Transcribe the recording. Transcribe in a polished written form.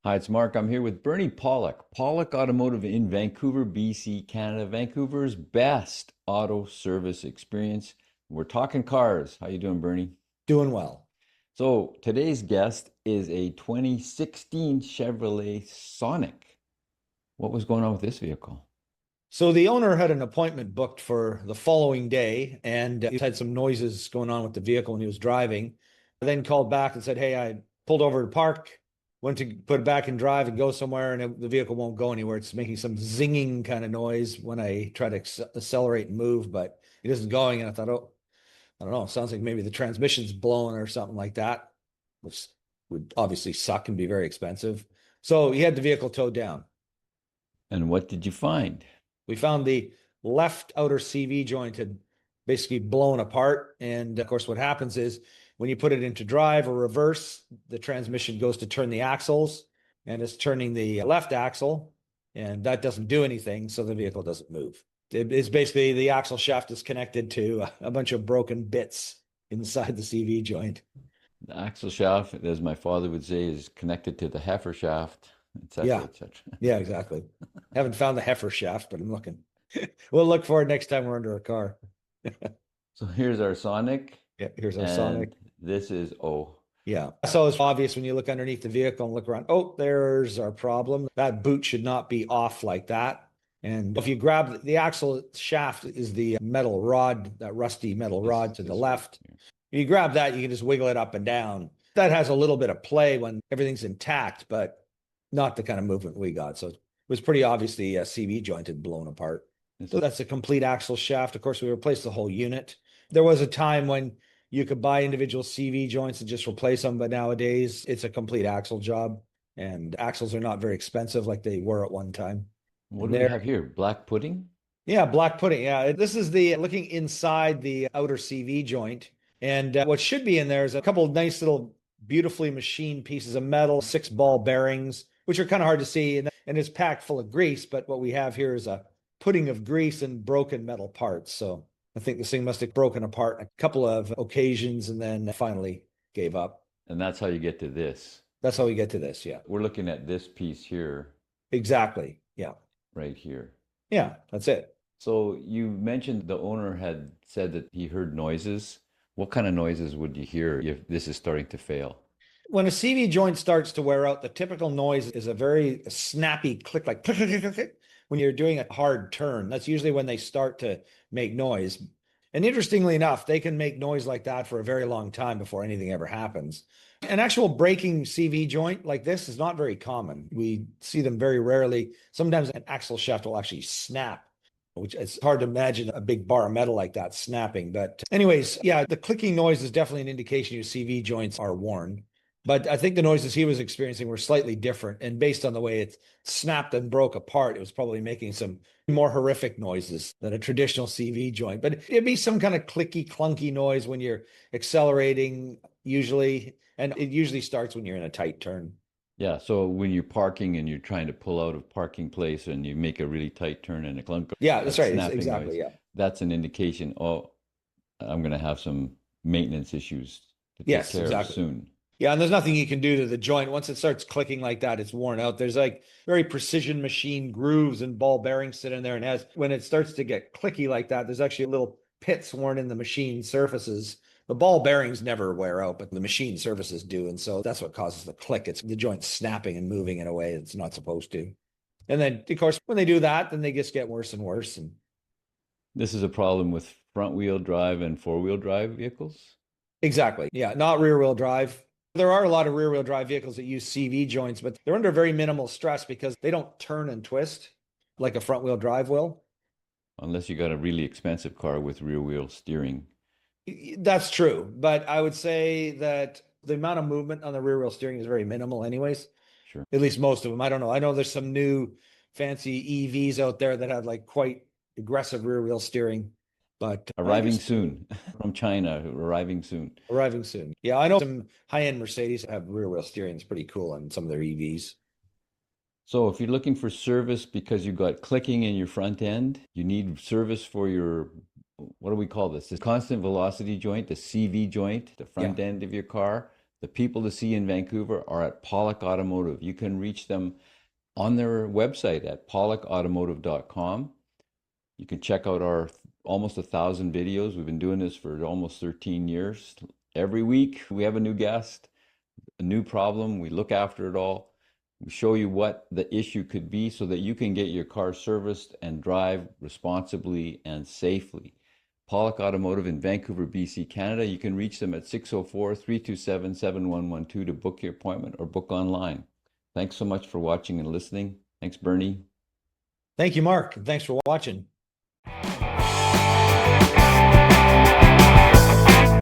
Hi, it's Mark. I'm here with Bernie Pawlik, Pawlik Automotive in Vancouver, BC, Canada, Vancouver's best auto service experience. We're talking cars. How you doing, Bernie? Doing well. So today's guest is a 2016 Chevrolet Sonic. What was going on with this vehicle? So the owner had an appointment booked for the following day, and he had some noises going on with the vehicle when he was driving. Then called back and said, "Hey, I pulled over to park, went to put it back in drive and go somewhere, and the vehicle won't go anywhere. It's making some zinging kind of noise when I try to accelerate and move, but it isn't going." And I thought, oh, I don't know. Sounds like maybe the transmission's blown or something like that, which would obviously suck and be very expensive. So he had the vehicle towed down. And what did you find? We found the left outer CV joint had basically blown apart. And of course, what happens is when you put it into drive or reverse, the transmission goes to turn the axles and it's turning the left axle, and that doesn't do anything. So the vehicle doesn't move. It's basically the axle shaft is connected to a bunch of broken bits inside the CV joint. The axle shaft, as my father would say, is connected to the heifer shaft, etc., Yeah, etc. yeah, exactly. Haven't found the heifer shaft, but I'm looking. We'll look for it next time we're under a car. So here's our Sonic, Yeah, here's our Sonic. and this is Yeah. So it's obvious when you look underneath the vehicle and look around. Oh, there's our problem. That boot should not be off like that. And if you grab the axle shaft is the metal rod, that rusty metal rod to the this right left. here. If you grab that, you can just wiggle it up and down. That has a little bit of play when everything's intact, but not the kind of movement we got. So it was pretty obvious the CV joint had blown apart. So This that's a complete axle shaft. Of course, we replaced the whole unit. There was a time when you could buy individual CV joints and just replace them, but nowadays it's a complete axle job, and axles are not very expensive like they were at one time. What And do we there, have here? Black pudding? yeah, black pudding. Yeah, this is the looking inside the outer CV joint, and what should be in there is a couple of nice little beautifully machined pieces of metal, six ball bearings, which are kind of hard to see, and it's packed full of grease. But what we have here is a pudding of grease and broken metal parts. So I think this thing must have broken apart a couple of occasions and then finally gave up. And that's how you get to this. That's how we get to this. Yeah, We're looking at this piece here, exactly. Yeah. right here. Yeah, that's it. So you mentioned the owner had said that he heard noises. What kind of noises would you hear if this is starting to fail? When a CV joint starts to wear out, the typical noise is a very snappy click, like click, click, click, click, click, when you're doing a hard turn. That's usually when they start to make noise. And interestingly enough, they can make noise like that for a very long time before anything ever happens. An actual breaking CV joint like this is not very common. We see them very rarely. Sometimes an axle shaft will actually snap, which it's hard to imagine a big bar of metal like that snapping. But anyways, yeah, the clicking noise is definitely an indication your CV joints are worn. But I think the noises he was experiencing were slightly different. And based on the way it snapped and broke apart, it was probably making some more horrific noises than a traditional CV joint. But it'd be some kind of clicky, clunky noise when you're accelerating, usually. And it usually starts when you're in a tight turn. Yeah, so when you're parking and you're trying to pull out of parking place and you make a really tight turn and a clunk, Yeah, that's that right. It's snapping exactly. noise, Yeah. that's an indication, oh, I'm going to have some maintenance issues to take Yes, care of exactly. soon. Yeah, and there's nothing you can do to the joint. Once it starts clicking like that, it's worn out. There's like very precision machine grooves and ball bearings sit in there. And as when it starts to get clicky like that, there's actually little pits worn in the machine surfaces. The ball bearings never wear out, but the machine surfaces do. And so that's what causes the click. It's the joint snapping and moving in a way it's not supposed to. And then, of course, when they do that, then they just get worse and worse. And This is a problem with front wheel drive and four wheel drive vehicles. exactly. Yeah, not rear wheel drive. There are a lot of rear wheel drive vehicles that use CV joints, but they're under very minimal stress because they don't turn and twist like a front wheel drive will. Unless you got a really expensive car with rear wheel steering. That's true, but I would say that the amount of movement on the rear wheel steering is very minimal, anyways. Sure. At least most of them. I don't know. I know there's some new fancy EVs out there that have like quite aggressive rear wheel steering, but I Arriving guess soon from China, arriving soon. arriving soon. Yeah, I know some high-end Mercedes have rear wheel steering. It's pretty cool on some of their EVs. So if you're looking for service because you got clicking in your front end, you need service for your, what do we call this? The constant velocity joint, the CV joint, the Yeah. front end of your car. The people to see in Vancouver are at Pawlik Automotive. You can reach them on their website at pawlikautomotive.com. You can check out our almost 1,000 videos. We've been doing this for almost 13 years. Every week we have a new guest, a new problem. We look after it all. We show you what the issue could be so that you can get your car serviced and drive responsibly and safely. Pawlik Automotive in Vancouver, BC, Canada. You can reach them at 604-327-7112 to book your appointment or book online. Thanks so much for watching and listening. Thanks, Bernie. Thank you, Mark. And thanks for watching.